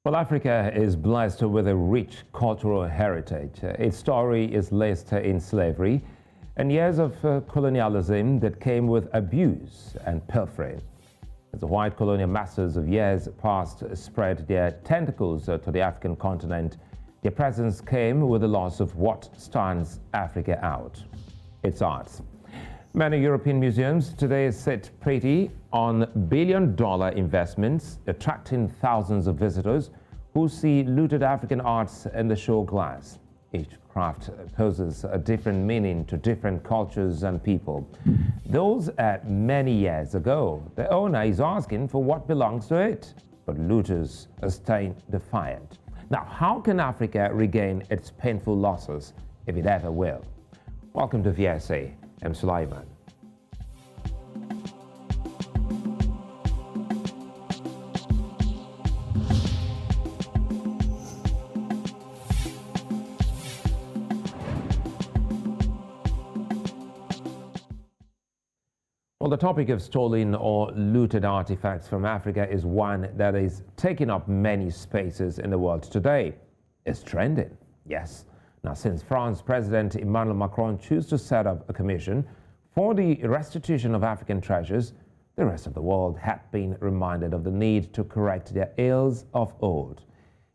Well, Africa is blessed with a rich cultural heritage. Its story is laced in slavery and years of colonialism that came with abuse and pilfering. As the white colonial masters of years past spread their tentacles to the African continent, their presence came with the loss of what stands Africa out: its arts. Many European museums today sit pretty on billion-dollar investments, attracting thousands of visitors who see looted African arts in the show glass. Each craft poses a different meaning to different cultures and people. Those many years ago, the owner is asking for what belongs to it, but looters are staying defiant. Now, how can Africa regain its painful losses, if it ever will? Welcome to VSA. I'm Sulaiman. Well, the topic of stolen or looted artifacts from Africa is one that is taking up many spaces in the world today. It's trending, yes. Now, since France President Emmanuel Macron chose to set up a commission for the restitution of African treasures, the rest of the world had been reminded of the need to correct their ills of old.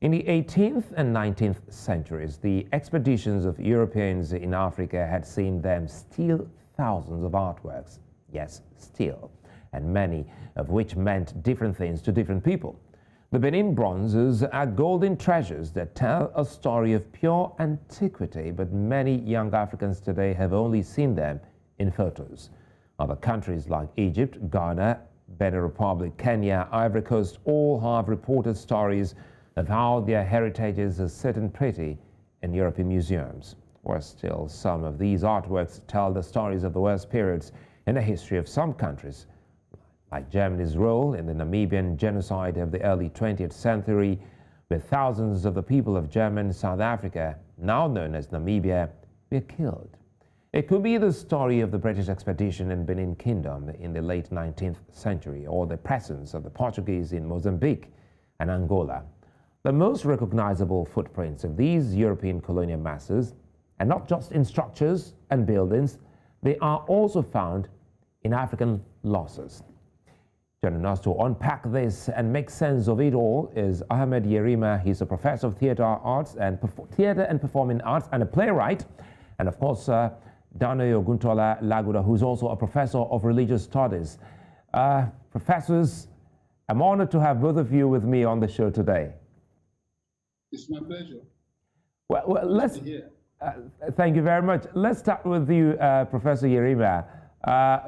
In the 18th and 19th centuries, the expeditions of Europeans in Africa had seen them steal thousands of artworks. Yes, steal, and many of which meant different things to different people. The Benin bronzes are golden treasures that tell a story of pure antiquity, but many young Africans today have only seen them in photos. Other countries like Egypt, Ghana, Benin Republic, Kenya, Ivory Coast all have reported stories of how their heritages are sitting pretty in European museums. Worse still, some of these artworks tell the stories of the worst periods in the history of some countries, like Germany's role in the Namibian genocide of the early 20th century, where thousands of the people of German South Africa, now known as Namibia, were killed. It could be the story of the British expedition in Benin Kingdom in the late 19th century, or the presence of the Portuguese in Mozambique and Angola. The most recognizable footprints of these European colonial masters are not just in structures and buildings, they are also found in African losses. Joining us to unpack this and make sense of it all is Ahmed Yerima. He's a professor of theater and performing arts and a playwright. And of course, Danoye Oguntola-Laguda, who's also a professor of religious studies. Professors, I'm honored to have both of you with me on the show today. It's my pleasure. Well, let's. Thank you very much. Let's start with you, Professor Yerima.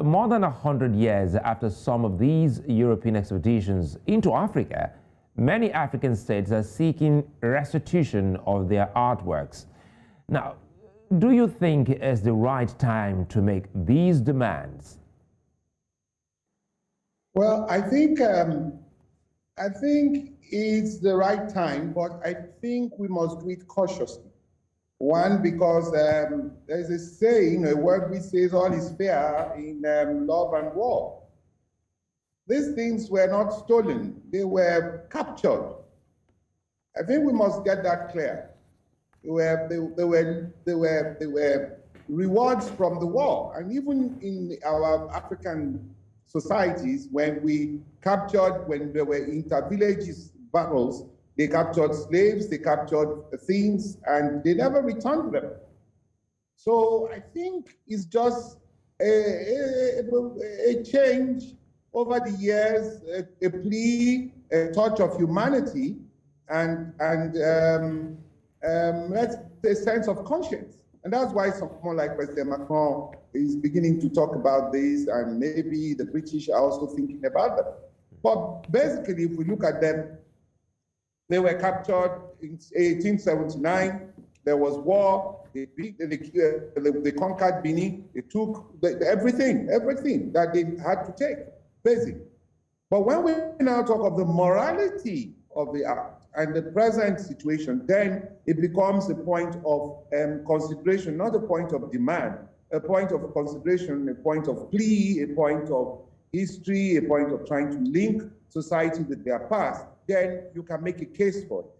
More than 100 years after some of these European expeditions into Africa, many African states are seeking restitution of their artworks. Now, do you think it's the right time to make these demands? Well, I think it's the right time, but I think we must do it cautiously. One, because there's a saying, a word which says all is fair in love and war. These things were not stolen, they were captured. I think we must get that clear. They were rewards from the war. And even in our African societies, when we captured, when there were inter-villages battles, they captured slaves, they captured things, and they never returned them. So I think it's just a change over the years, a plea, a touch of humanity, and let's say a sense of conscience. And that's why someone like President Macron is beginning to talk about this, and maybe the British are also thinking about that. But basically, if we look at them, they were captured in 1879. There was war. They conquered Benin. They took everything that they had to take, basically. But when we now talk of the morality of the art and the present situation, then it becomes a point of consideration, not a point of demand, a point of consideration, a point of plea, a point of history, a point of trying to link society with their past, then you can make a case for it.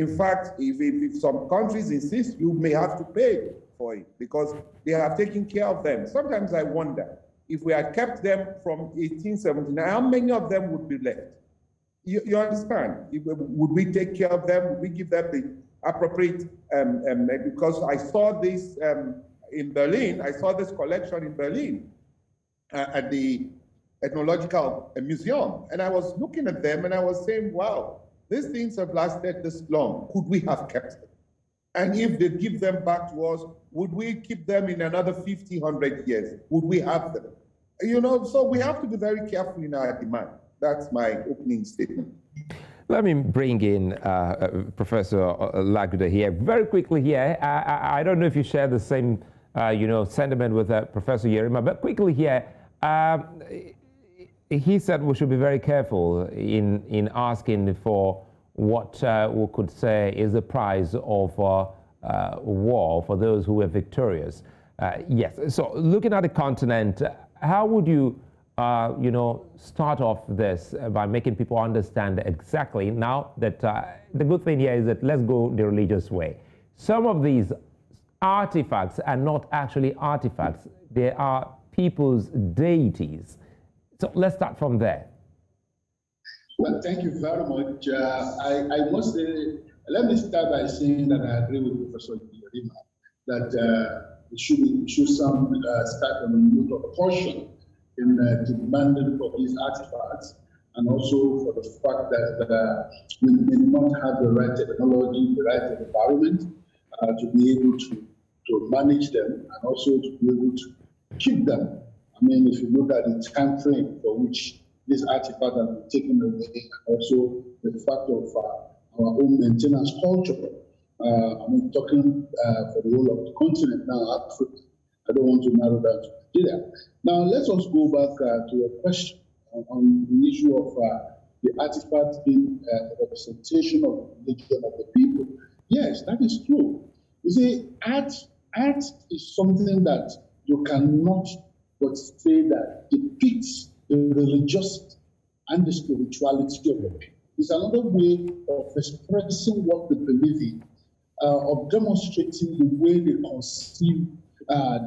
In fact, if some countries insist, you may have to pay for it because they have taken care of them. Sometimes I wonder, if we had kept them from 1879, how many of them would be left? You understand? Would we take care of them? Would we give them the appropriate, because I saw this in Berlin, I saw this collection in Berlin at the Ethnological Museum. And I was looking at them and I was saying, wow, these things have lasted this long. Could we have kept them? And if they give them back to us, would we keep them in another 50, 100 years? Would we have them? You know, so we have to be very careful in our demand. That's my opening statement. Let me bring in Professor Laguda here. Very quickly here, I don't know if you share the same sentiment with Professor Yerima, but quickly here, he said we should be very careful in asking for what we could say is the price of war for those who were victorious. Yes, so looking at the continent, how would you, start off this by making people understand exactly now that the good thing here is that let's go the religious way. Some of these artifacts are not actually artifacts. They are people's deities. So let's start from there. Well, thank you very much. I must say, let me start by saying that I agree with Professor Yerima that it should start on a note of caution in demanding for these artifacts, and also for the fact that we may not have the right technology, the right environment to be able to manage them, and also to be able to keep them. I mean, if you look at the time frame for which this artifact has been taken away, and also the fact of our own maintenance culture. I'm talking for the whole of the continent now, Africa. I don't want to narrow down to Nigeria. Now, let us go back to a question on the issue of the artifact being a representation of the religion of the people. Yes, that is true. You see, art is something that you cannot but say that depicts the religiosity and the spirituality of the people. It's another way of expressing what they believe in, of demonstrating the way they conceive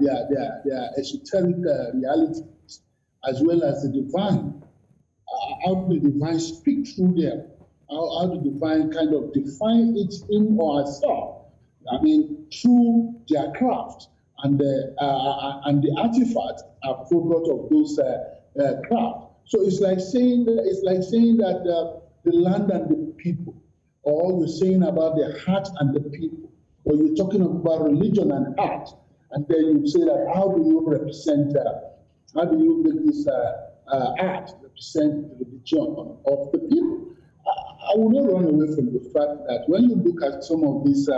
their esoteric realities, as well as the divine, how the divine speak through them, how the divine kind of define it him or herself. I mean, through their craft, and the artifacts are product of those craft. So it's like saying that the land and the people, or you're saying about the heart and the people, or you're talking about religion and art, and then you say that how do you represent, how do you make this art represent the religion of the people? I will not run away from the fact that when you look at some of these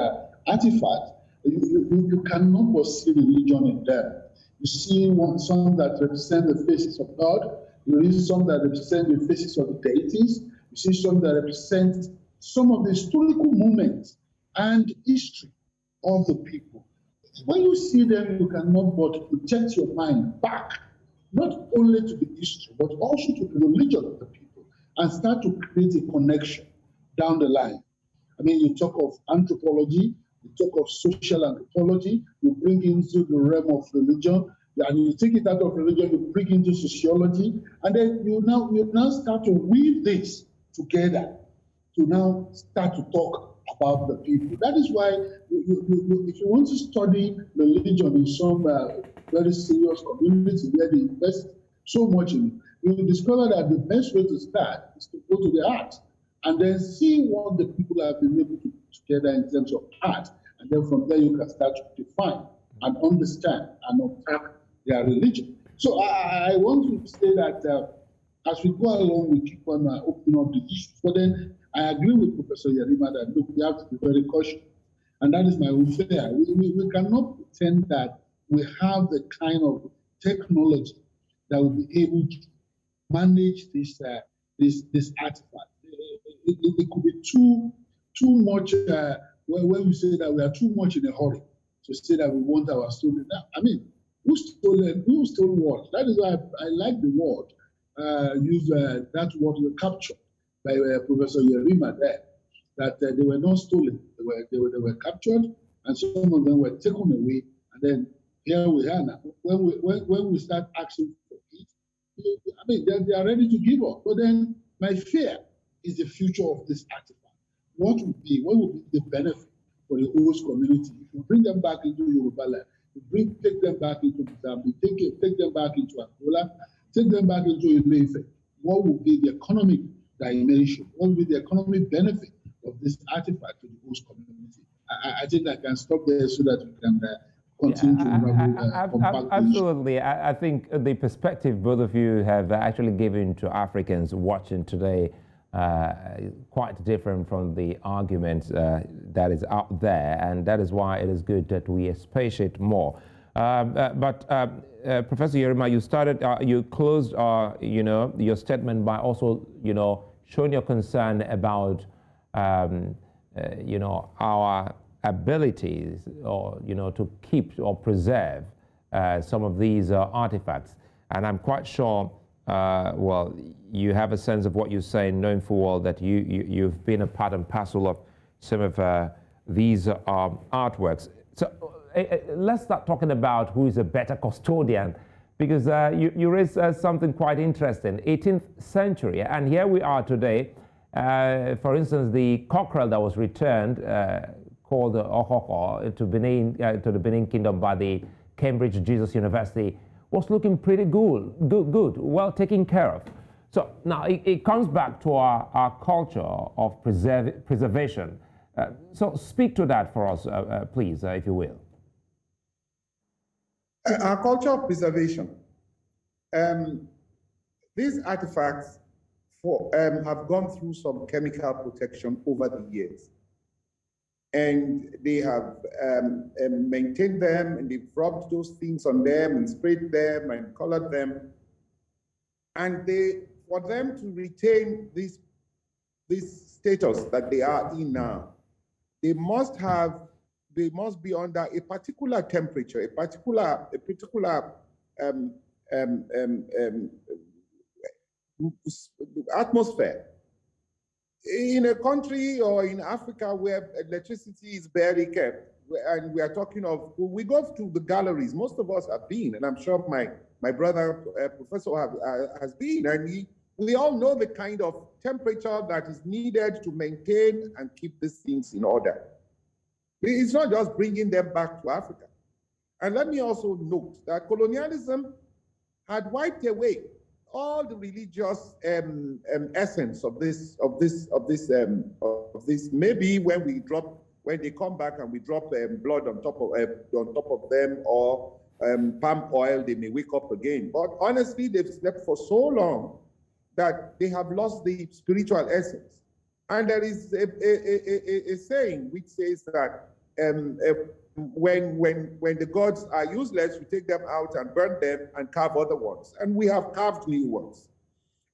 artifacts, you cannot but see religion in them. You see some that represent the faces of God, you see some that represent the faces of the deities, you see some that represent some of the historical moments and history of the people. When you see them, you cannot but project your mind back, not only to the history, but also to the religion of the people, and start to create a connection down the line. I mean, you talk of anthropology, you talk of social anthropology, you bring into the realm of religion, and you take it out of religion, you bring into sociology, and then you now start to weave this together to now start to talk about the people. That is why if you want to study religion in some very serious community where they invest so much in it, you will discover that the best way to start is to go to the art and then see what the people have been able to put together in terms of art. And then from there you can start to define and understand and unpack their religion. So I want to say that as we go along, we keep on opening up the issues. But then I agree with Professor Yerima that, look, we have to be very cautious. And that is my own fear. We cannot pretend that we have the kind of technology that will be able to manage this artifact. It could be too much, when we say that we are too much in a hurry to say that we want our stolen. I mean, who stole what? That is why I like the word use that word captured by Professor Yerima there, that they were not stolen, they were captured, and some of them were taken away, and then here we are now. When we start asking for it, I mean, they are ready to give up. But then my fear is the future of this artifact. What would be the benefit for the host community if you bring them back into Yoruba land, take them back into Mozambique, take them back into Angola, take them back into Ileife? What would be the economic dimension? What would be the economic benefit of this artifact to the host community? I think I can stop there so that we can continue to absolutely. I think the perspective both of you have actually given to Africans watching today quite different from the argument that is out there, and that is why it is good that we expatiate more. Professor Yerima, you closed, your statement by also, showing your concern about, our abilities, or to keep or preserve some of these artifacts, and I'm quite sure. Well, you have a sense of what you're saying, knowing full well that you've been a part and parcel of some of these artworks. So let's start talking about who is a better custodian, because you raised something quite interesting, 18th century, and here we are today. For instance, the cockerel that was returned, called the Okoko, to the Benin Kingdom by the Cambridge Jesus University, was looking pretty good, well taken care of. So now it comes back to our culture of preservation. So speak to that for us, please, if you will. Our culture of preservation. These artifacts have gone through some chemical protection over the years. And they have maintained them, and they've rubbed those things on them and sprayed them and colored them. And for them to retain this status that they are in now, they must be under a particular temperature, a particular atmosphere. In a country or in Africa where electricity is barely kept, and we are talking of, we go to the galleries, most of us have been, and I'm sure my brother, Professor, has been, and we all know the kind of temperature that is needed to maintain and keep these things in order. It's not just bringing them back to Africa. And let me also note that colonialism had wiped away all the religious essence of this. Maybe when they come back and we drop blood on top of them, or palm oil, they may wake up again. But honestly, they've slept for so long that they have lost the spiritual essence. And there is a saying which says that when the gods are useless, we take them out and burn them and carve other ones. And we have carved new ones.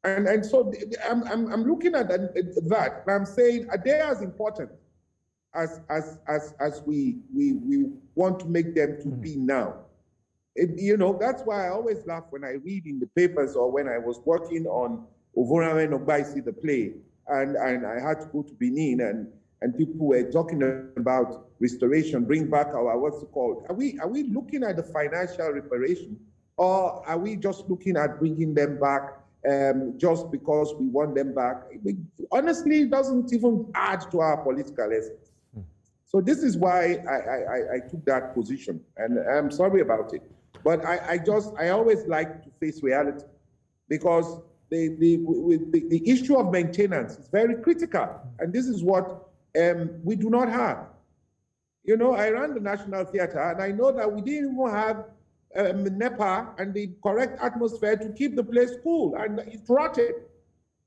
And so I'm looking at that, and I'm saying, are they as important as we want to make them to be now? That's why I always laugh when I read in the papers, or when I was working on Ovorame Nogbaisi, the play, and I had to go to Benin, and people were talking about restoration, bring back our, what's it called? Are we looking at the financial reparation, or are we just looking at bringing them back just because we want them back? Honestly, it doesn't even add to our political essence. So this is why I took that position, and I'm sorry about it. But I always like to face reality, because the issue of maintenance is very critical, and this is what we do not have. I ran the National Theatre, and I know that we didn't even have NEPA and the correct atmosphere to keep the place cool, and it rotted.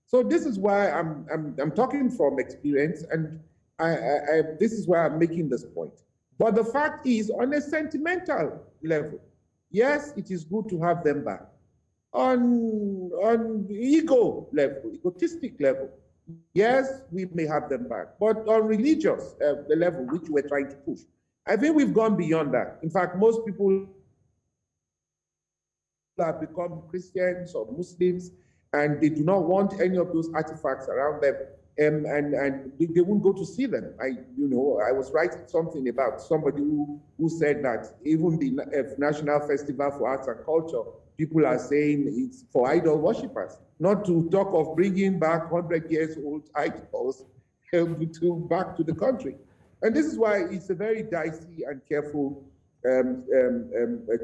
So this is why I'm talking from experience, and this is why I'm making this point. But the fact is, on a sentimental level, yes, it is good to have them back. On ego level, egotistic level, yes, we may have them back. But on religious, the level which we're trying to push, I think we've gone beyond that. In fact, most people have become Christians or Muslims, and they do not want any of those artifacts around them. And they won't go to see them. I was writing something about somebody who said that even the National Festival for Arts and Culture, people are saying it's for idol worshippers, not to talk of bringing back 100 years old idols back to the country. And this is why it's a very dicey and careful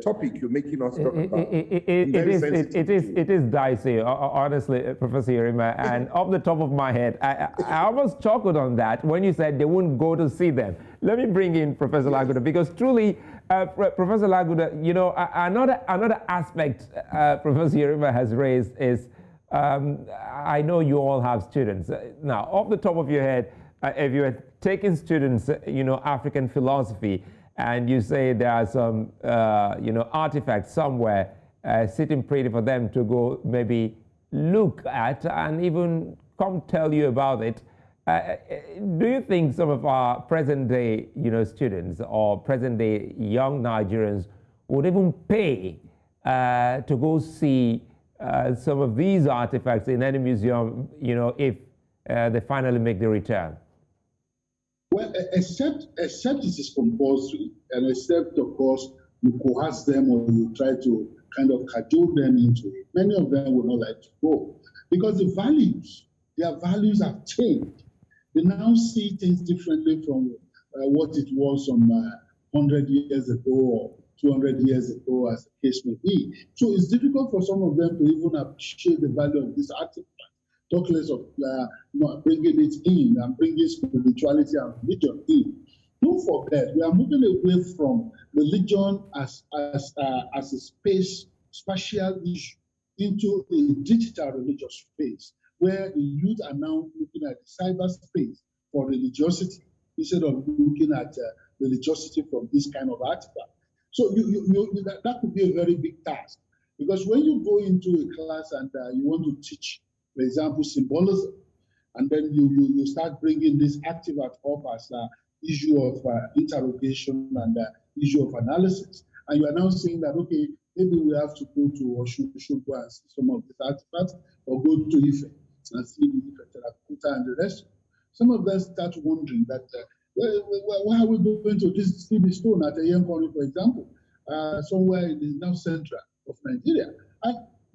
topic you're making us talk about. It is dicey, honestly, Professor Yerima. And off the top of my head, I almost chuckled on that when you said they wouldn't go to see them. Let me bring in Professor Laguda, because truly, Professor Laguda, another aspect Professor Yerima has raised is, I know you all have students. Now, off the top of your head, if you're taking students, African philosophy, and you say there are some, artifacts somewhere sitting pretty for them to go maybe look at and even come tell you about it. Do you think some of our present-day, students or present-day young Nigerians would even pay to go see some of these artifacts in any museum, if they finally make the return? Well, except it is compulsory, and except, of course, you coerce them or you try to kind of cajole them into it, many of them will not like to go. Because their values have changed. They now see things differently from what it was some 100 years ago or 200 years ago, as the case may be. So it's difficult for some of them to even appreciate the value of this artifact. Talk less of bringing it in and bringing spirituality and religion in. Don't forget, we are moving away from religion as a spatial issue into a digital religious space, where the youth are now looking at the cyberspace for religiosity instead of looking at religiosity from this kind of artifact. So that could be a very big task, because when you go into a class and you want to teach, for example, symbolism, and then you start bringing this artifact up as an issue of interrogation and issue of analysis, and you are now saying that, okay, maybe we have to go to Oshun go and see some of these artifacts, or go to Ife and see the Ife Terakuta and the rest. Some of them start wondering that, why are we going to see the stone at Eyenkoni, for example, somewhere in the north central of Nigeria?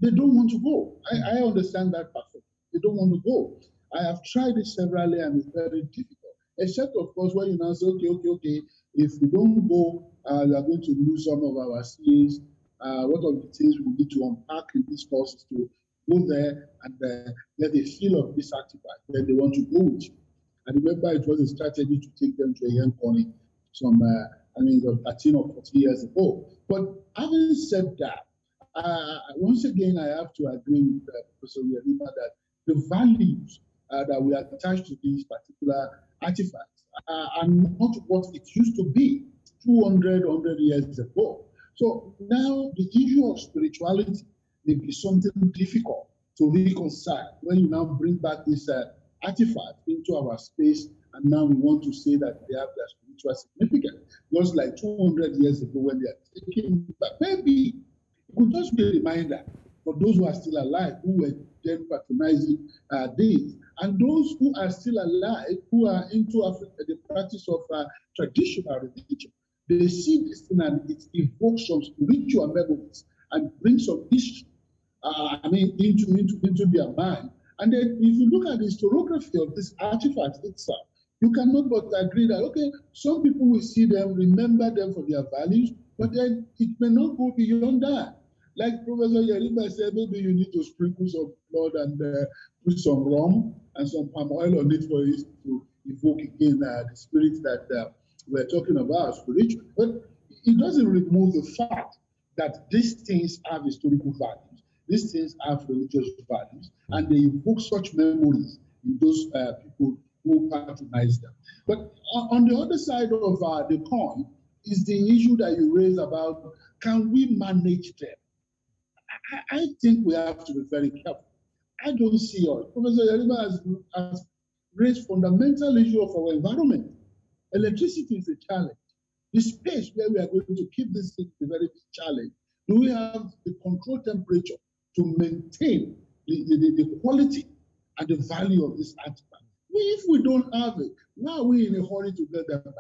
They don't want to go. I understand that perfectly. They don't want to go. I have tried it severally, and it's very difficult. Except, of course, when you now say, okay, if we don't go, we are going to lose some of our CAs. What are the things we need to unpack in these courses to go there and get a feel of this artifact? Then they want to go with you. I remember it was a strategy to take them to Eyenkoni some, 13 or 14 years ago. But having said that, once again, I have to agree with Professor Yerima that the values that we attach to these particular artifacts are not what it used to be 200, 100 years ago. So now the issue of spirituality may be something difficult to reconcile when you now bring back this artifact into our space, and now we want to say that they have their spiritual significance, just like 200 years ago when they are taking back. Maybe it could just be a reminder for those who are still alive, who were then patronizing these, and those who are still alive, who are into the practice of traditional religion. They see this thing and it evokes some spiritual memories and brings some history, into their mind. And then if you look at the historiography of this artifact itself, you cannot but agree that, okay, some people will see them, remember them for their values, but then it may not go beyond that. Like Professor Yerima said, maybe you need to sprinkle some blood and put some rum and some palm oil on it for it to evoke again the spirit that we're talking about, spiritual. But it doesn't remove the fact that these things have historical values, these things have religious values, and they evoke such memories in those people who patronize them. But on the other side of the coin is the issue that you raised about, can we manage them? I think we have to be very careful. I don't see us. Professor Yerima has raised fundamental issue of our environment. Electricity is a challenge. The space where we are going to keep this thing is a very big challenge. Do we have the control temperature to maintain the quality and the value of this artifact. If we don't have it, why are we in a hurry to get them back?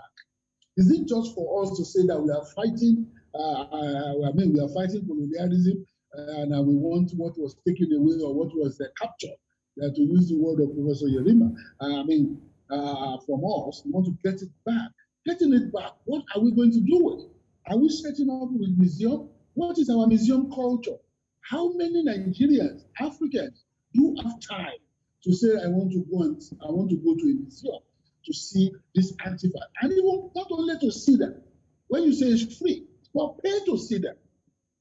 Is it just for us to say that we are fighting? We are fighting colonialism, and we want what was taken away or what was captured. To use the word of Professor Yerima, from us, we want to get it back. Getting it back, what are we going to do with it? Are we setting up with museum? What is our museum culture? How many Nigerians, Africans, do have time to say, I want to go to a museum to see this artifact? And even not only to see them. When you say it's free, but pay to see them.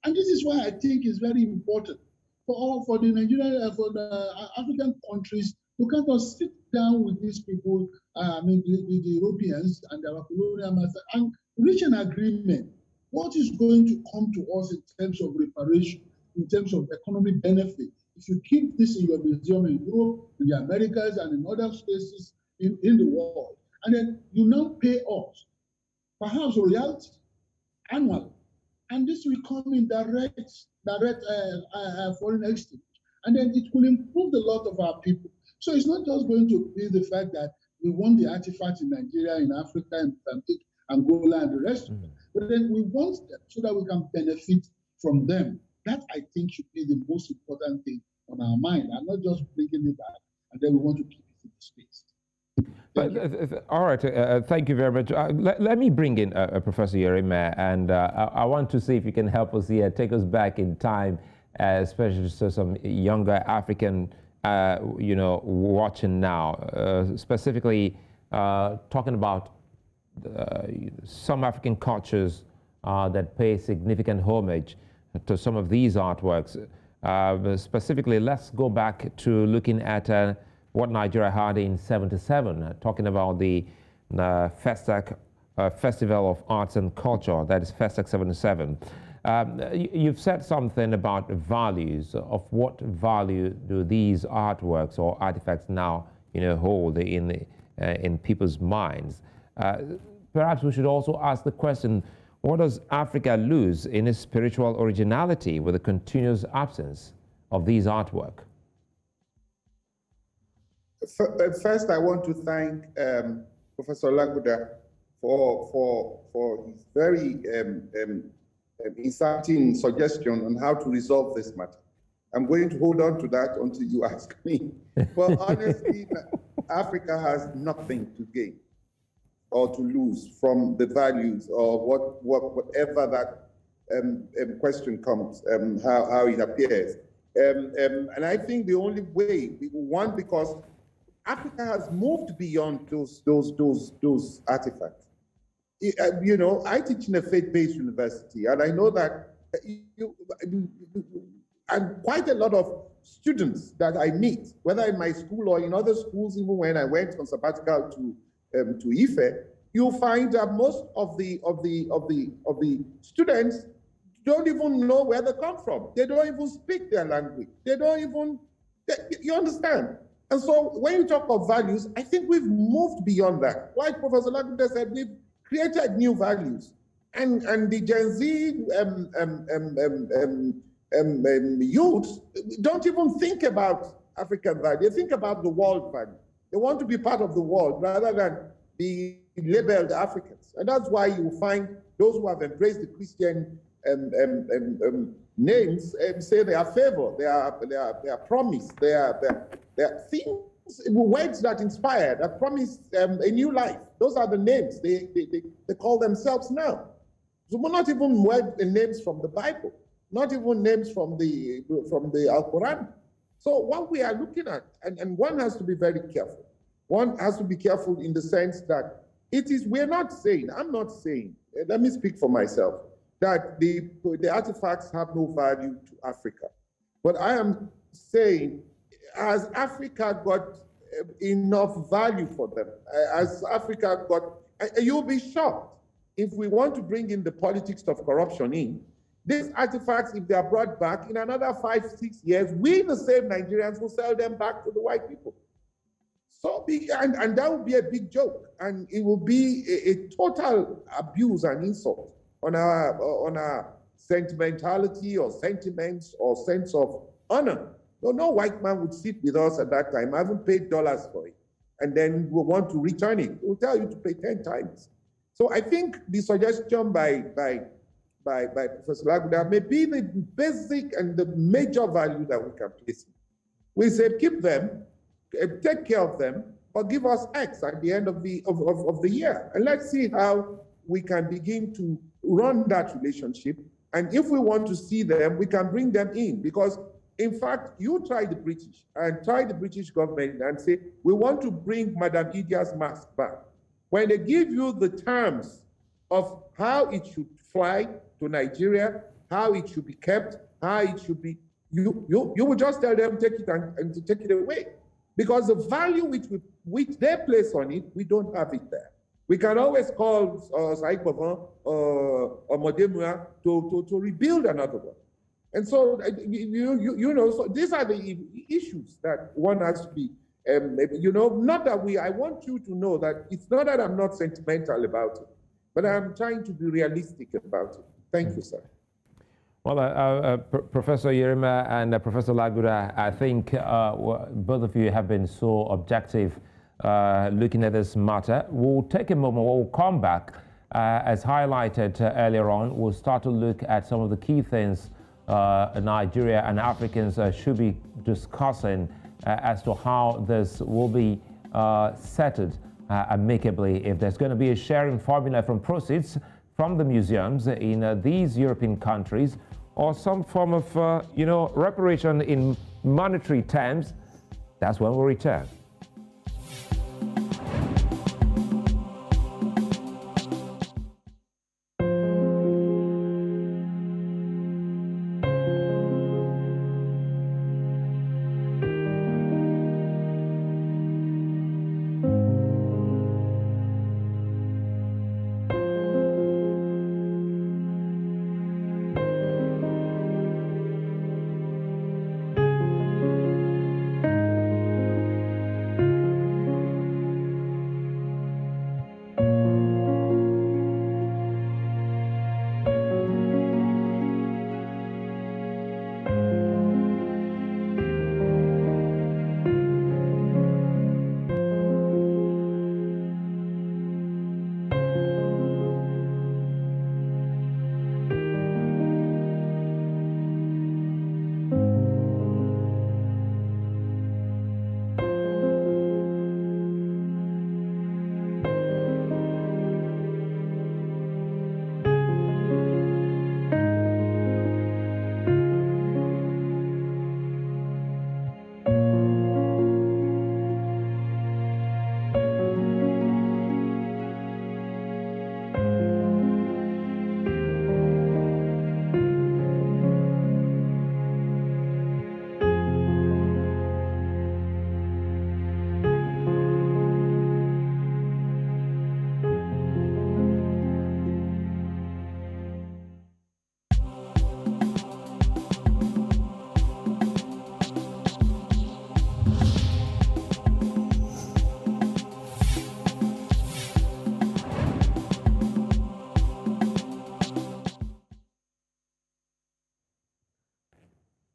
And this is why I think it's very important for the Nigerian, for the African countries to kind of sit down with these people, the Europeans and our colonial masters, and reach an agreement. What is going to come to us in terms of reparation, in terms of economic benefit? If you keep this in your museum in Europe, in the Americas, and in other places in the world, and then you now pay us, perhaps royalty, annually, and this will come in direct foreign exchange, and then it will improve the lot of our people. So it's not just going to be the fact that we want the artifacts in Nigeria, in Africa, in Angola, and the rest of it, but then we want them so that we can benefit from them. That, I think, should be the most important thing on our mind, and not just bringing it back, and then we want to keep it in the space. All right, thank you very much. Let me bring in Professor Yerima, and I want to see if you can help us here, take us back in time, especially to some younger African, watching now, specifically talking about some African cultures that pay significant homage to some of these artworks. Specifically, let's go back to looking at what Nigeria had in '77, talking about the Festac Festival of Arts and Culture, that is Festac '77. You've said something about values. Of what value do these artworks or artifacts now, hold in people's minds? Perhaps we should also ask the question, what does Africa lose in its spiritual originality with the continuous absence of these artwork? First, I want to thank Professor Laguda for his very inciting suggestion on how to resolve this matter. I'm going to hold on to that until you ask me. But honestly, Africa has nothing to gain or to lose from the values or whatever that question comes, how it appears. And I think the only way, one, because Africa has moved beyond those artifacts. I teach in a faith-based university, and I know that and quite a lot of students that I meet, whether in my school or in other schools, even when I went on sabbatical to Ife, you'll find that most of the students don't even know where they come from. They don't even speak their language. You understand? And so when you talk of values, I think we've moved beyond that. Like Professor Laguda said, we've created new values. And the Gen Z youth don't even think about African value. They think about the world value. They want to be part of the world rather than be labeled Africans. And that's why you find those who have embraced the Christian names say they are favor, they are promise, they are things, words that inspire, that promise a new life. Those are the names they call themselves now. So we're not even names from the Bible, not even names from the Al-Quran. So what we are looking at, and one has to be very careful. One has to be careful in the sense that I'm not saying, let me speak for myself, that the artifacts have no value to Africa. But I am saying, has Africa got enough value for them? Has Africa got, you'll be shocked if we want to bring in the politics of corruption in. These artifacts, if they are brought back in another 5-6 years, we, the same Nigerians, will sell them back to the white people. So, and that will be a big joke, and it will be a total abuse and insult on our sentimentality or sentiments or sense of honor No white man would sit with us at that time. I haven't paid dollars for it. And then we want to return it. We'll tell you to pay 10 times. So I think the suggestion by Professor Laguda may be the basic and the major value that we can place. We say keep them, take care of them, but give us X at the end of the year. And let's see how we can begin to run that relationship. And if we want to see them, we can bring them in. Because in fact, you try the British and try the British government and say, we want to bring Madame Idia's mask back. When they give you the terms of how it should fly to Nigeria, how it should be kept, how it should be, you will just tell them, take it and to take it away. Because the value which they place on it, we don't have it there. We can always call Saïd Bovan or Modemua to rebuild another one. And so, so these are the issues that one has to be, not that I want you to know that it's not that I'm not sentimental about it, but I'm trying to be realistic about it. Thank you, sir. Well, Professor Yerima and Professor Laguda, I think both of you have been so objective looking at this matter. We'll take a moment, we'll come back. As highlighted earlier on, we'll start to look at some of the key things Nigeria and Africans should be discussing as to how this will be settled amicably, if there's going to be a sharing formula from proceeds from the museums in these European countries, or some form of, reparation in monetary terms. That's when we'll return.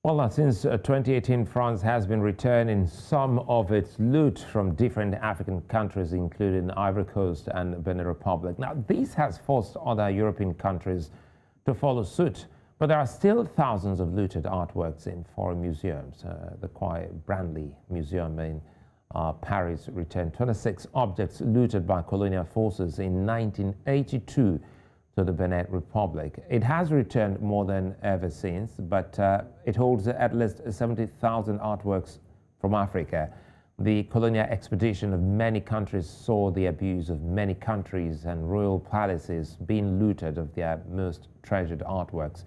Well, since 2018, France has been returning some of its loot from different African countries, including Ivory Coast and Benin Republic. Now, this has forced other European countries to follow suit, but there are still thousands of looted artworks in foreign museums. The Quai Branly Museum in Paris returned 26 objects looted by colonial forces in 1982 to the Benin Republic. It has returned more than ever since, but it holds at least 70,000 artworks from Africa. The colonial expedition of many countries saw the abuse of many countries and royal palaces being looted of their most treasured artworks.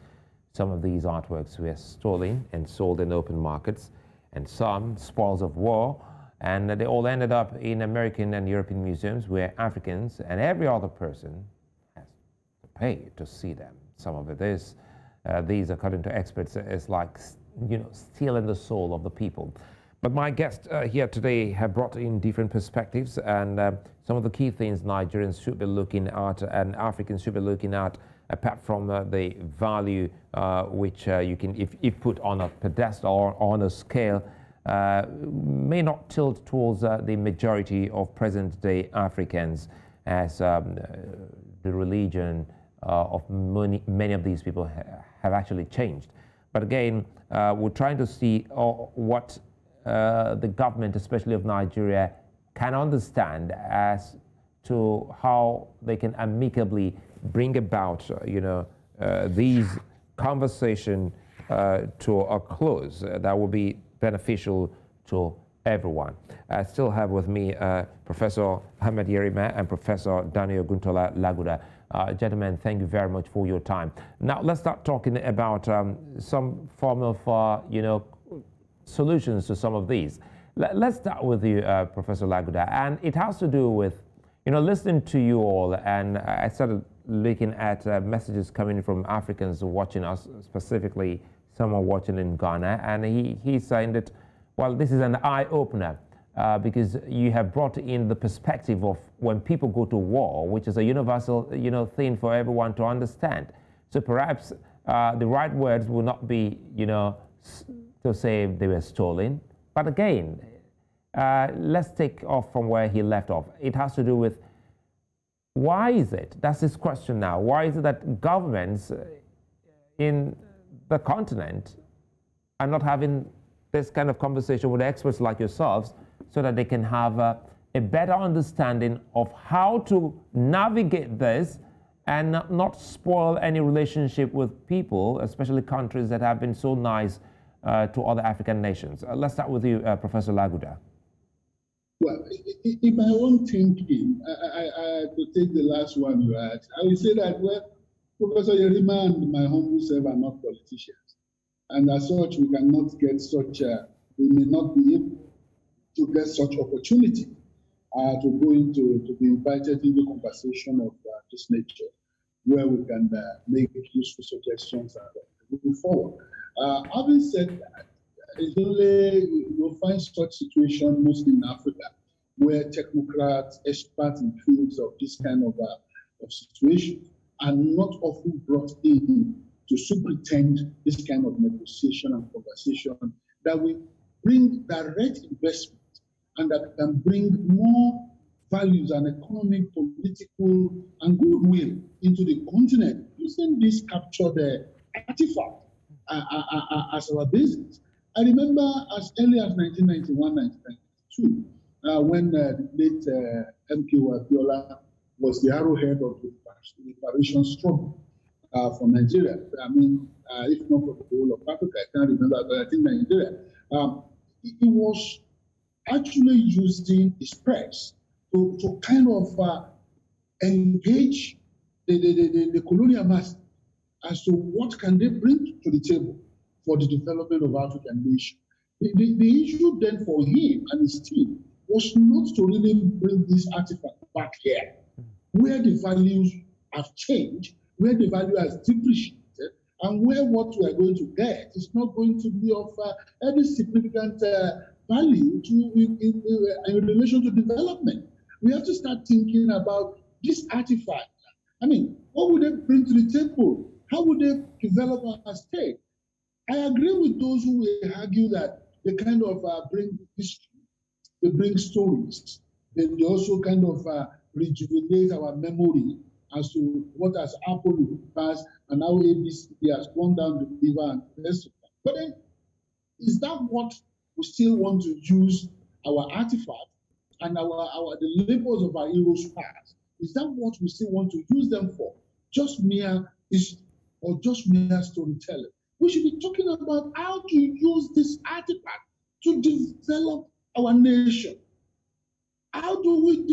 Some of these artworks were stolen and sold in open markets, and some spoils of war, and they all ended up in American and European museums where Africans and every other person pay to see them. Some of it is, these, according to experts, is like, stealing the soul of the people. But my guests here today have brought in different perspectives, and some of the key things Nigerians should be looking at and Africans should be looking at apart from the value which you can, if put on a pedestal or on a scale, may not tilt towards the majority of present-day Africans, as the religion of many of these people have actually changed. But again, we're trying to see what the government, especially of Nigeria, can understand as to how they can amicably bring about, these conversations to a close that will be beneficial to everyone. I still have with me Professor Ahmed Yerima and Professor Danoye Oguntola-Laguda. Gentlemen, thank you very much for your time. Now let's start talking about some form of, solutions to some of these. Let's start with you, Professor Laguda, and it has to do with, listening to you all, and I started looking at messages coming from Africans watching us, specifically someone watching in Ghana, and he's saying that, well, this is an eye-opener because you have brought in the perspective of when people go to war, which is a universal, thing for everyone to understand. So perhaps the right words will not be, to say they were stolen, but again, let's take off from where he left off. It has to do with, why is it, that's his question now, why is it that governments in the continent are not having this kind of conversation with experts like yourselves so that they can have a better understanding of how to navigate this and not spoil any relationship with people, especially countries that have been so nice to other African nations? Let's start with you, Professor Laguda. Well, in my own thinking, I to take the last one you asked, I will say that, well, Professor Yerima and my humble self are not politicians. And as such, we cannot get we may not be able to get such opportunity to go into, to be invited into conversation of this nature, where we can make useful suggestions and move forward. Having said that, it's only, you'll find such situations mostly in Africa, where technocrats, experts in fields of this kind of situation are not often brought in to superintend this kind of negotiation and conversation that will bring direct investment and that can bring more values and economic, political, and goodwill into the continent using this captured artifact as our basis. I remember as early as 1991, 1992, when the late M.K. Abiola was the arrowhead of the reparation struggle for Nigeria. I mean, if not for the whole of Africa, I can't remember, but I think Nigeria. He was actually using his press to kind of engage the colonial master as to what can they bring to the table for the development of African nation. The issue then for him and his team was not to really bring this artifact back here, where the values have changed, where the value has depreciated, and where what we are going to get is not going to be of any significant value in relation to development. We have to start thinking about this artifact. I mean, what would they bring to the table? How would they develop our state? I agree with those who will argue that they kind of bring history, they bring stories, then they also kind of rejuvenate our memory as to what has happened in the past and how ABCD has gone down the river and the rest of that. But then, is that what we still want to use our artifact and the labors of our heroes past? Is that what we still want to use them for? Just mere history or just mere storytelling? We should be talking about how to use this artifact to develop our nation. How do we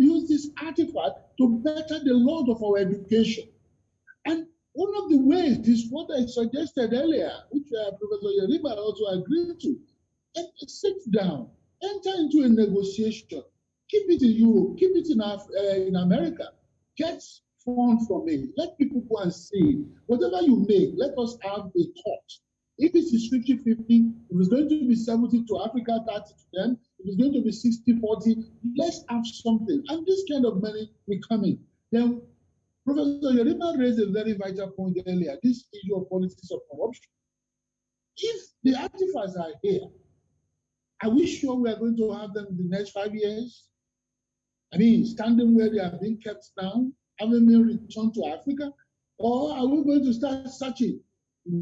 use this artifact to better the load of our education? And one of the ways is what I suggested earlier, which Professor Yerima also agreed to. And sit down, enter into a negotiation, keep it in Europe, keep it in America, get funds from it, let people go and see it. Whatever you make, let us have a thought. If it is 50-50, if it's going to be 70 to Africa, 30 to them, if it's going to be 60-40, let's have something. And this kind of money will come in. Then Professor Yerima raised a very vital point earlier, this issue of politics of corruption. If the artifacts are here, are we sure we are going to have them in the next 5 years? I mean, standing where they are being kept now, having been returned to Africa? Or are we going to start searching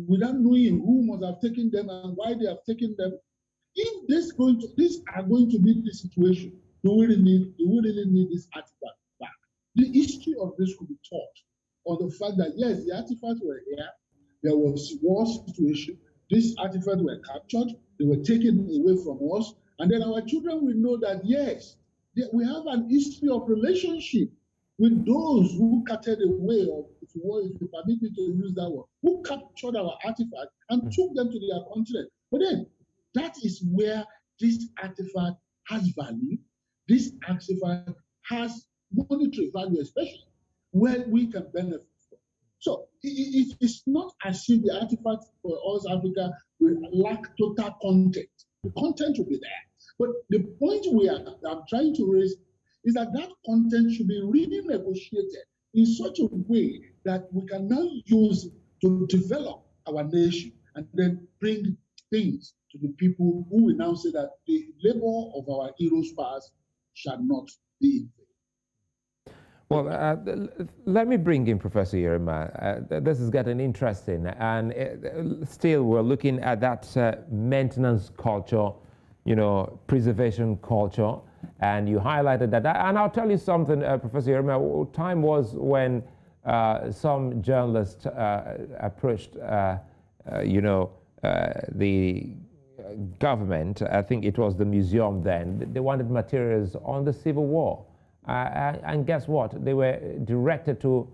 without knowing who must have taken them and why they have taken them? If these are going to be the situation, do we really need this artifact back? The history of this could be taught on the fact that, yes, the artifacts were here, there was war situation, these artifacts were captured, they were taken away from us, and then our children will know that, yes, we have an history of relationship with those who carted away, or if you permit me to use that word, who captured our artifacts and took them to their continent. But then, that is where this artifact has value. This artifact has monetary value, especially where we can benefit from. So it's not as if the artifact for us, Africa, will lack total content. The content will be there. But the point I'm trying to raise is that content should be really negotiated in such a way that we can now use it to develop our nation and then bring things to the people who will now say that the labor of our heroes past shall not be in vain. Well, let me bring in Professor Yerima. This is getting interesting, and still we're looking at that maintenance culture, preservation culture, and you highlighted that. And I'll tell you something, Professor Yerima, time was when some journalists approached, the government, I think it was the museum then, they wanted materials on the Civil War. And guess what? They were directed to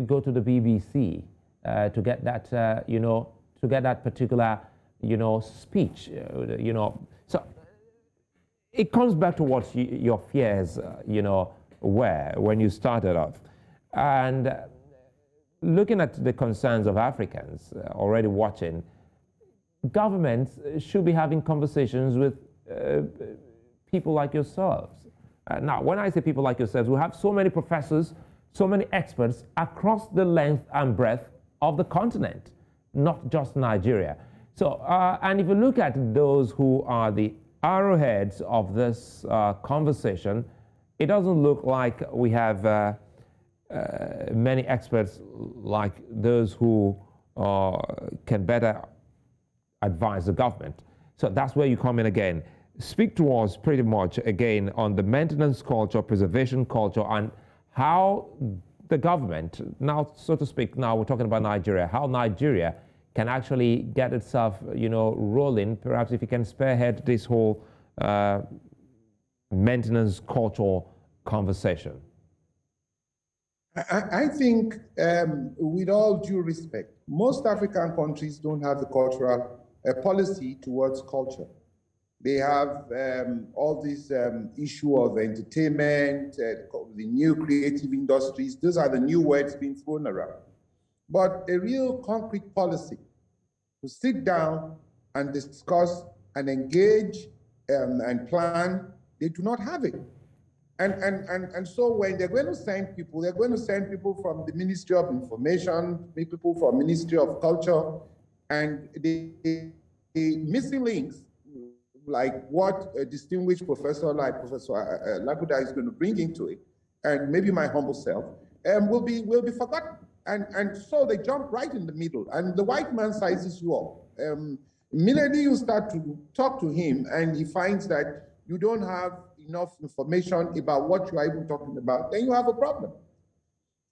go to the BBC to get that, to get that particular, speech, So it comes back to what your fears, were when you started off. And looking at the concerns of Africans already watching, governments should be having conversations with people like yourselves. Now, when I say people like yourselves, we have so many professors, so many experts across the length and breadth of the continent, not just Nigeria. So, and if you look at those who are the arrowheads of this conversation, it doesn't look like we have many experts like those who can better advise the government. So that's where you come in again. Speak to us pretty much again on the maintenance culture, preservation culture, and how the government, now so to speak, now we're talking about Nigeria, how Nigeria can actually get itself, rolling, perhaps if you can spearhead this whole maintenance culture conversation. I think, with all due respect, most African countries don't have the cultural policy towards culture. They have all this issue of entertainment, the new creative industries. Those are the new words being thrown around. But a real concrete policy to sit down and discuss and engage and plan, they do not have it. And so when they're going to send people, they're going to send people from the Ministry of Information, people from Ministry of Culture, and the missing links, like what a distinguished professor like Professor Laguda is going to bring into it, and maybe my humble self, will be forgotten. And so they jump right in the middle, and the white man sizes you up. Immediately you start to talk to him, and he finds that you don't have enough information about what you are even talking about, then you have a problem.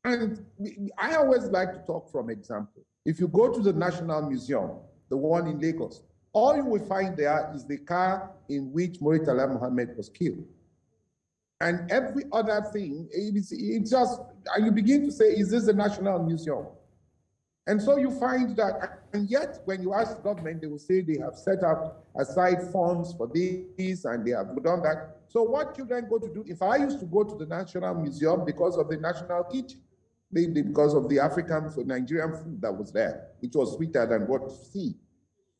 And I always like to talk from example. If you go to the National Museum, the one in Lagos, all you will find there is the car in which Murtala Muhammad was killed. And every other thing, it's just, and you begin to say, is this the National Museum? And so you find that, and yet when you ask the government, they will say they have set up aside funds for this and they have done that. So what children go to do? If I used to go to the National Museum because of the national kitchen, because of the African food, Nigerian food that was there, which was sweeter than what you see.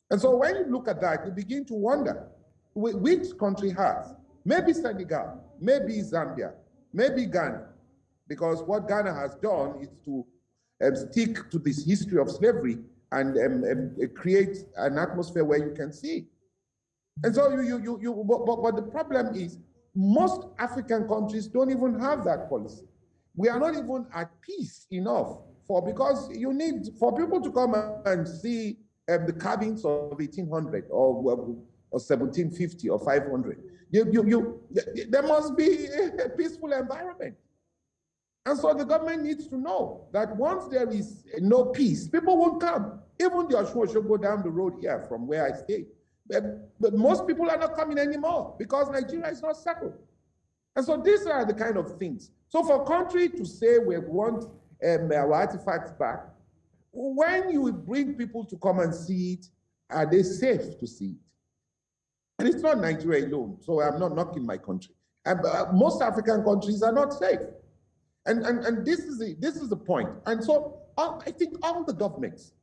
And so when you look at that, you begin to wonder, which country has? Maybe Senegal, maybe Zambia, maybe Ghana. because what Ghana has done is to stick to this history of slavery and create an atmosphere where you can see. And so but the problem is most African countries don't even have that policy. We are not even at peace enough because you need for people to come and see the carvings of 1800 or 1750 or 500. There must be a peaceful environment. And so the government needs to know that once there is no peace, people won't come. Even the Oshun should go down the road here from where I stay. But most people are not coming anymore because Nigeria is not settled. And so these are the kind of things. So for a country to say we want our artifacts back, when you bring people to come and see it, are they safe to see it? And it's not Nigeria alone, so I'm not knocking my country. And, most African countries are not safe. And this is the point. And so I think all the governments,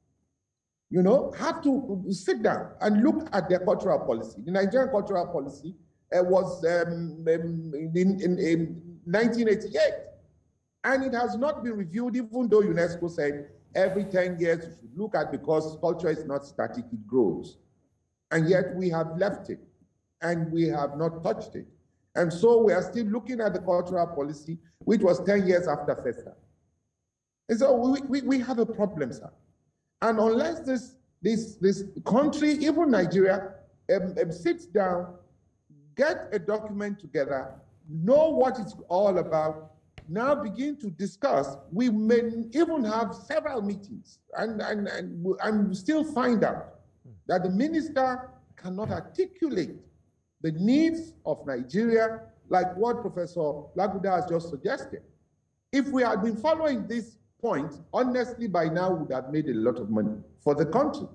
have to sit down and look at their cultural policy. The Nigerian cultural policy was in 1988. And it has not been reviewed, even though UNESCO said every 10 years you should look at, because culture is not static, it grows. And yet we have left it and we have not touched it. And so we are still looking at the cultural policy, which was 10 years after FESTA. And so we have a problem, sir. And unless this country, even Nigeria, sits down, get a document together, know what it's all about, now begin to discuss, we may even have several meetings and still find out that the minister cannot articulate the needs of Nigeria like what Professor Laguda has just suggested. If we had been following this point, honestly, by now we would have made a lot of money for the country.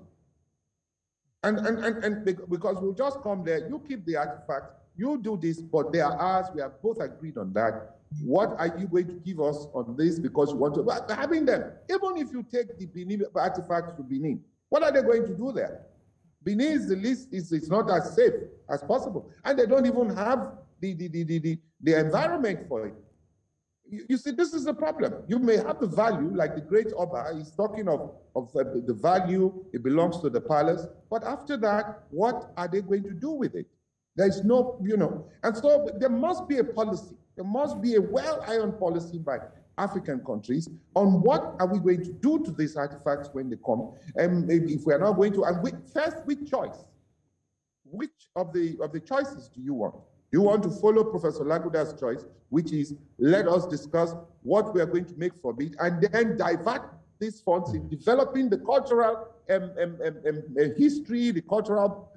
And because we'll just come there, you keep the artifacts, you do this, but they are ours, we have both agreed on that. What are you going to give us on this because you want to, but having them, even if you take the Benin artifacts to Benin, what are they going to do there? Benin is the least, it's not as safe as possible. And they don't even have the environment for it. You see, this is the problem. You may have the value, like the great Oba is talking of the value, it belongs to the palace. But after that, what are they going to do with it? There's no, and so there must be a policy. There must be a well-ironed policy by African countries on what are we going to do to these artifacts when they come. And if we are not going to, and first, which choice? Which of the choices do you want? Do you want to follow Professor Laguda's choice, which is let us discuss what we are going to make from it, and then divert these funds in developing the cultural history, the cultural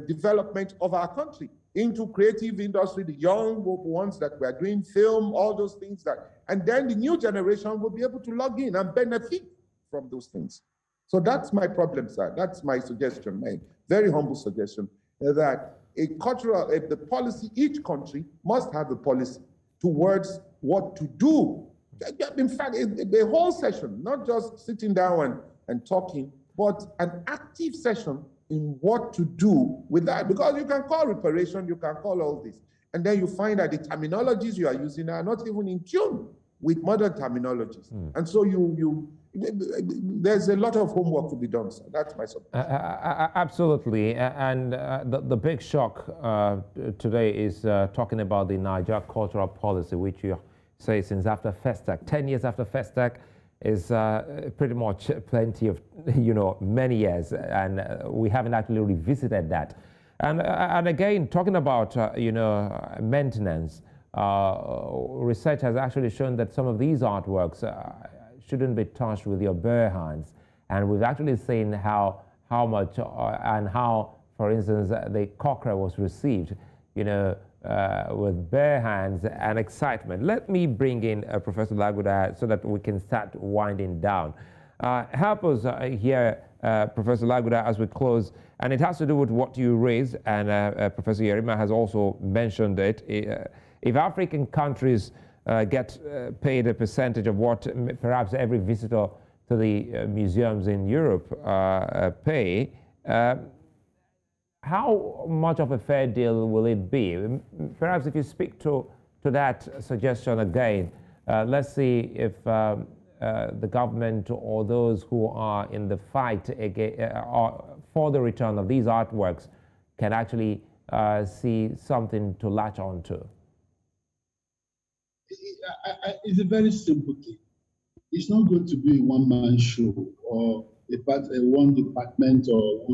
development of our country into creative industry, the young ones that we are doing film, all those things and then the new generation will be able to log in and benefit from those things. So that's my problem, sir. That's my suggestion, my very humble suggestion, that the policy, each country must have a policy towards what to do. In fact, the whole session, not just sitting down and talking, but an active session in what to do with that. Because you can call reparation, you can call all this, and then you find that the terminologies you are using are not even in tune with modern terminologies. And so there's a lot of homework to be done, sir. That's my submission. Absolutely. And the big shock today is talking about the Niger cultural policy, which you say since after FESTAC, 10 years after FESTAC, is pretty much plenty of, many years, and we haven't actually revisited that. And again, talking about, maintenance, research has actually shown that some of these artworks shouldn't be touched with your bare hands. And we've actually seen how much and how, for instance, the Cochrane was received, with bare hands and excitement. Let me bring in Professor Laguda so that we can start winding down. Help us here, Professor Laguda, as we close. And it has to do with what you raised, and Professor Yerima has also mentioned it. If African countries get paid a percentage of what perhaps every visitor to the museums in Europe pay, how much of a fair deal will it be? Perhaps if you speak to that suggestion again, Let's see if the government or those who are in the fight for the return of these artworks can actually see something to latch on to. It's a very simple thing. It's not going to be a one-man show or one department or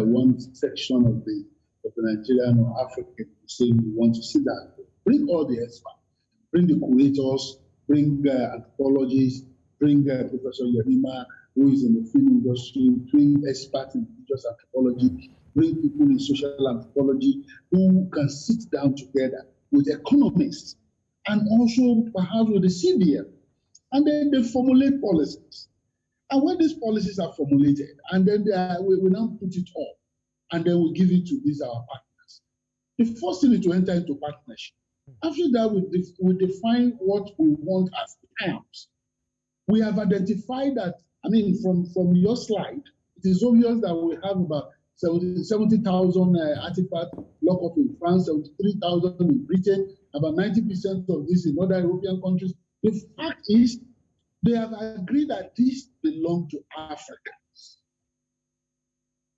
one section of the Nigerian or African saying we want to sit down. Bring all the experts, bring the curators, bring anthropologists, bring Professor Yerima, who is in the film industry, bring experts in religious anthropology, bring people in social anthropology who can sit down together with economists and also perhaps with the CBN. And then they formulate policies. And when these policies are formulated, and then we now put it up, and then we give it to these our partners. The first thing is to enter into partnership. After that, we define what we want as terms. We have identified that, I mean, from your slide, it is obvious that we have about 70,000 artifacts locked up in France, 73,000 in Britain, about 90% of this in other European countries. The fact is, they have agreed that these belong to Africans.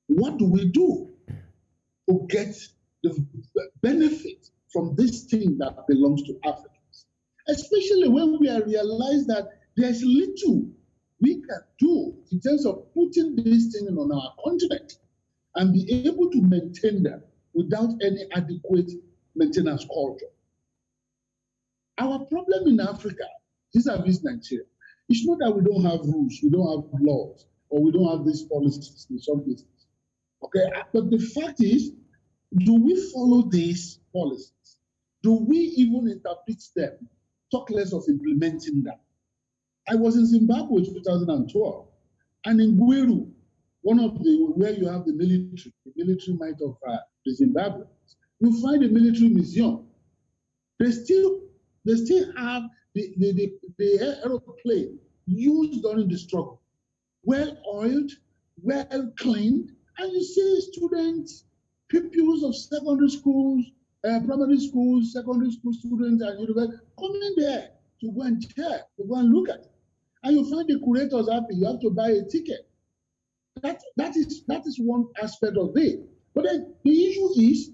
What do we do to get the benefit from this thing that belongs to Africans? Especially when we realize that there's little we can do in terms of putting this thing on our continent and be able to maintain them without any adequate maintenance culture. Our problem in Africa, vis-a-vis Nigeria, it's not that we don't have rules, we don't have laws, or we don't have these policies in some places. Okay, but the fact is, do we follow these policies? Do we even interpret them? Talk less of implementing them. I was in Zimbabwe in 2012, and in Gweru, one of where you have the military might of the Zimbabweans, you find a military museum. They still have the aeroplane used during the struggle, well oiled, well cleaned, and you see students, pupils of secondary schools, primary schools, secondary school students, and university coming there to go and check, to go and look at it. And you find the curators happy. You have to buy a ticket. That is one aspect of it. But then the issue is,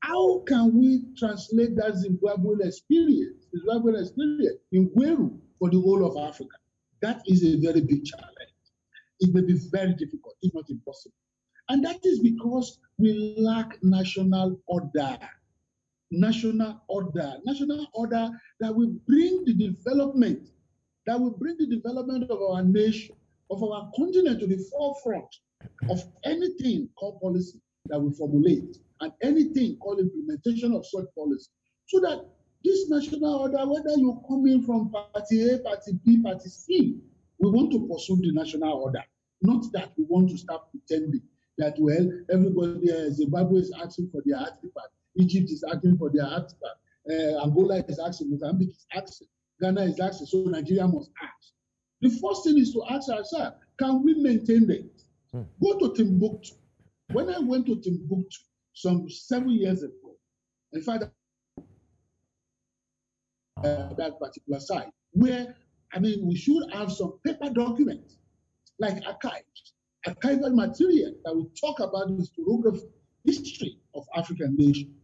how can we translate that Zimbabwean experience in Gweru for the whole of Africa? That is a very big challenge. It may be very difficult, if not impossible. And that is because we lack national order. National order that will bring the development, of our nation, of our continent to the forefront of anything called policy that we formulate and anything called implementation of such policy. So that this national order, whether you come in from party A, party B, party C, we want to pursue the national order, not that we want to start pretending that, well, everybody, Zimbabwe is asking for their artifact, Egypt is asking for their artifact, Angola is asking, Mozambique is asking, Ghana is asking, so Nigeria must ask. The first thing is to ask ourselves, can we maintain it? Go to Timbuktu. When I went to Timbuktu some 7 years ago, in fact, that particular site, where, I mean, we should have some paper documents, like archives, archival material that will talk about the historiography, history of African nations.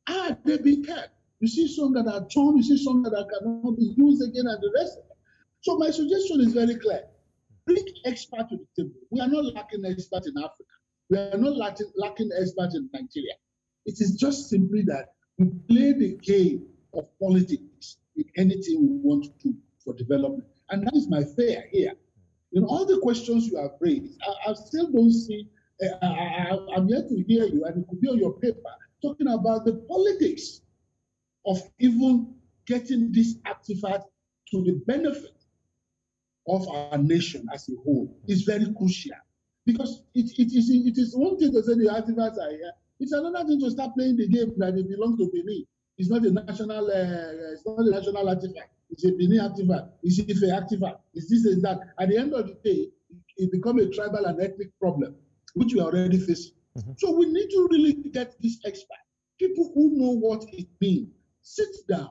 Are they being kept? You see some that are torn, you see some that cannot be used again, and the rest of them. So my suggestion is very clear. Bring experts to the table. We are not lacking experts in Africa. We are not lacking experts in Nigeria. It is just simply that we play the game of politics in anything we want to do for development. And that is my fear here. In all the questions you have raised, I still don't see, I'm yet to hear you, and it could be on your paper, talking about the politics of even getting this artifact to the benefit of our nation as a whole is very crucial. Because it is one thing to say the artifacts are here. It's another thing to start playing the game that it belongs to Benin. It's not a national artifact. It's a Benin artifact. It's a artifact. It's this and that. At the end of the day, it becomes a tribal and ethnic problem, which we are already facing. So we need to really get this expert, people who know what it means. Sit down,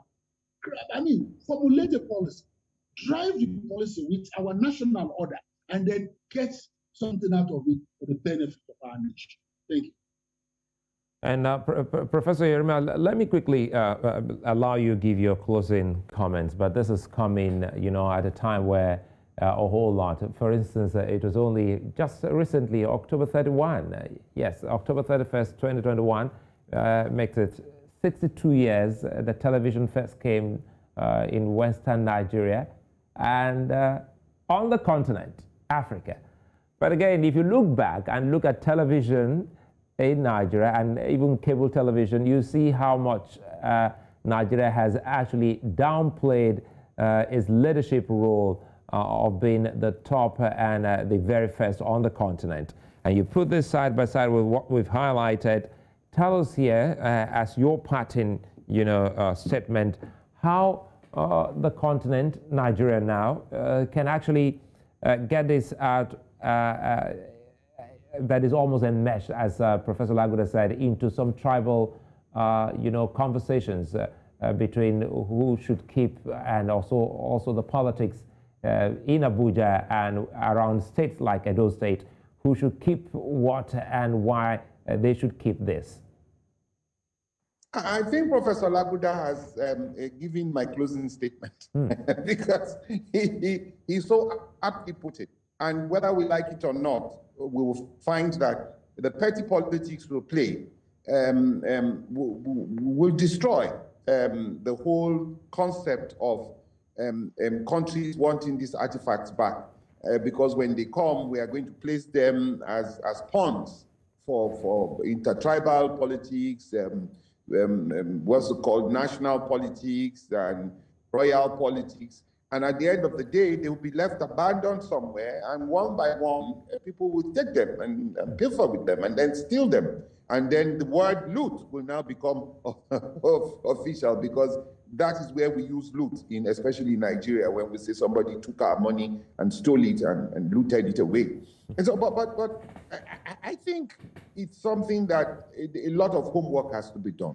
formulate a policy, drive the policy with our national order, and then get something out of it for the benefit of our nation. Thank you. And Professor Yerima, let me quickly allow you to give your closing comments, but this is coming, at a time where a whole lot, for instance, it was only just recently, October 31, yes, October 31st, 2021, makes it 62 years, the television first came in Western Nigeria and on the continent, Africa. But again, if you look back and look at television in Nigeria and even cable television, you see how much Nigeria has actually downplayed its leadership role of being the top and the very first on the continent. And you put this side by side with what we've highlighted. Tell us here, as your parting, statement, how the continent, Nigeria now, can actually get this out that is almost enmeshed, as Professor Laguda said, into some tribal, conversations between who should keep, and also the politics in Abuja and around states like Edo State, who should keep what and why they should keep this. I think Professor Laguda has given my closing statement because he so aptly put it. And whether we like it or not, we will find that the petty politics will play, will destroy the whole concept of countries wanting these artifacts back. Because when they come, we are going to place them as pawns for intertribal politics, what's it called, national politics and royal politics. And at the end of the day, they will be left abandoned somewhere, and one by one, people will take them and pilfer with them and then steal them. And then the word loot will now become official, because that is where we use loot, especially in Nigeria, when we say somebody took our money and stole it and looted it away. And so, but I think it's something that a lot of homework has to be done.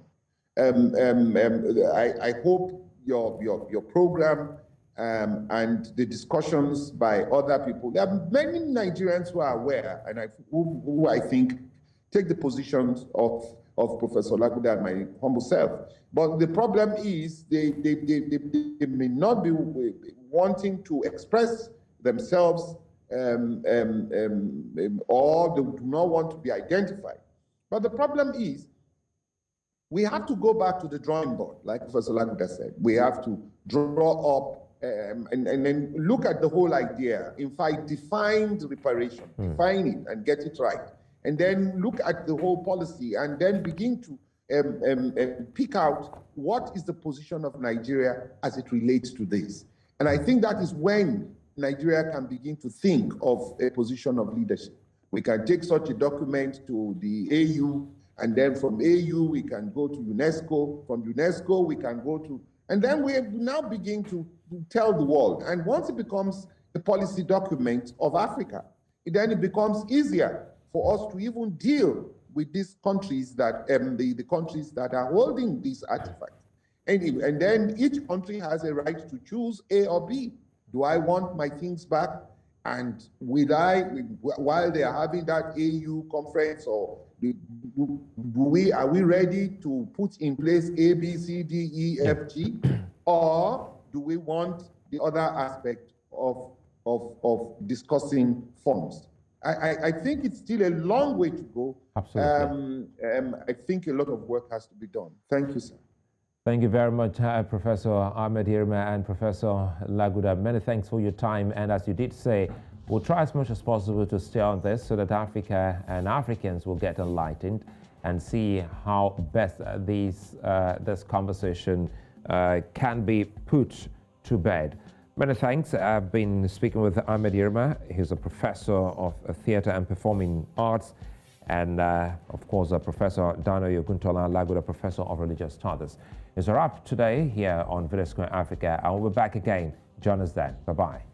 I hope your program and the discussions by other people. There are many Nigerians who are aware, and who I think take the positions of Professor Laguda and my humble self. But the problem is they may not be wanting to express themselves or they do not want to be identified. But the problem is we have to go back to the drawing board, like Professor Laguda said. We have to draw up and then look at the whole idea. In fact, define the reparation, define it and get it right. And then look at the whole policy and then begin to pick out what is the position of Nigeria as it relates to this. And I think that is when Nigeria can begin to think of a position of leadership. We can take such a document to the AU, and then from AU we can go to UNESCO. From UNESCO we can go to, and then we now begin to tell the world. And once it becomes a policy document of Africa, then it becomes easier for us to even deal with these countries that the countries that are holding these artifacts. And then each country has a right to choose A or B. Do I want my things back? And while they are having that AU conference, or are we ready to put in place A, B, C, D, E, F, G? Or do we want the other aspect of discussing forms? I think it's still a long way to go. Absolutely. I think a lot of work has to be done. Thank you, sir. Thank you very much, Professor Ahmed Yerima and Professor Laguda. Many thanks for your time. And as you did say, we'll try as much as possible to stay on this so that Africa and Africans will get enlightened and see how best this conversation can be put to bed. Many thanks. I've been speaking with Ahmed Yerima. He's a professor of theater and performing arts, and of course, Professor Danoye Oguntola-Laguda, professor of religious studies. It's a wrap today here on Village Square Africa. I will be back again. Join us then. Bye-bye.